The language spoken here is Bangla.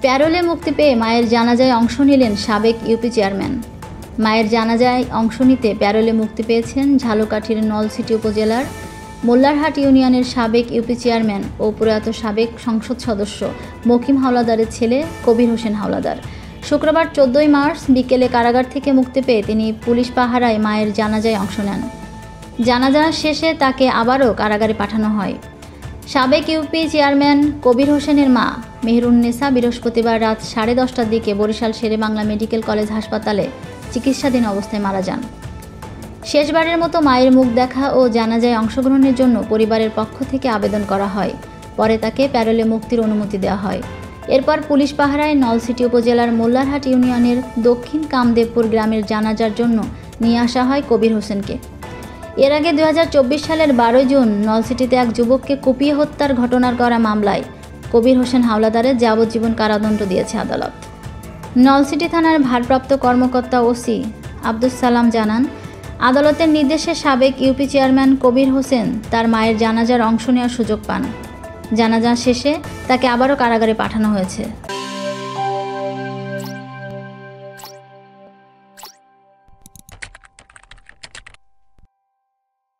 প্যারোলে মুক্তি পেয়ে মায়ের জানাজায় অংশ নিলেন সাবেক ইউপি চেয়ারম্যান। মায়ের জানাজায় অংশ নিতে প্যারোলে মুক্তি পেয়েছেন ঝালকাঠির নলছিটি উপজেলার মোল্লারহাট ইউনিয়নের সাবেক ইউপি চেয়ারম্যান ও প্রয়াত সাবেক সংসদ সদস্য মকিম হাওলাদারের ছেলে কবির হোসেন হাওলাদার। শুক্রবার 14 মার্চ বিকেলে কারাগার থেকে মুক্তি পেয়ে তিনি পুলিশ পাহারায় মায়ের জানাজায় অংশ নেন। জানাজা শেষে তাকে আবারও কারাগারে পাঠানো হয়। সাবেক ইউপি চেয়ারম্যান কবির হোসেনের মা মেহেরুন্নেসা বৃহস্পতিবার রাত 10:30টার দিকে বরিশাল শেরেবাংলা মেডিকেল কলেজ হাসপাতালে চিকিৎসাধীন অবস্থায় মারা যান। শেষবারের মতো মায়ের মুখ দেখা ও জানাজায় অংশগ্রহণের জন্য পরিবারের পক্ষ থেকে আবেদন করা হয়। পরে তাকে প্যারোলে মুক্তির অনুমতি দেওয়া হয়। এরপর পুলিশ পাহারায় নলছিটি উপজেলার মোল্লারহাট ইউনিয়নের দক্ষিণ কামদেবপুর গ্রামের জানাজার জন্য নিয়ে আসা হয় কবির হোসেনকে। এর আগে 2024 সালের 12 জুন নলছিটিতে এক যুবককে কুপিয়ে হত্যার ঘটনার করা মামলায় কবির হোসেন হাওলাদারের যাবজ্জীবন কারাদণ্ড দিয়েছে আদালত। নলছিটি থানার ভারপ্রাপ্ত কর্মকর্তা ওসি আব্দুস সালাম জানান, আদালতের নির্দেশে সাবেক ইউপি চেয়ারম্যান কবির হোসেন তার মায়ের জানাজার অংশ নেওয়ার সুযোগ পান। জানাজা শেষে তাকে আবারও কারাগারে পাঠানো হয়েছে।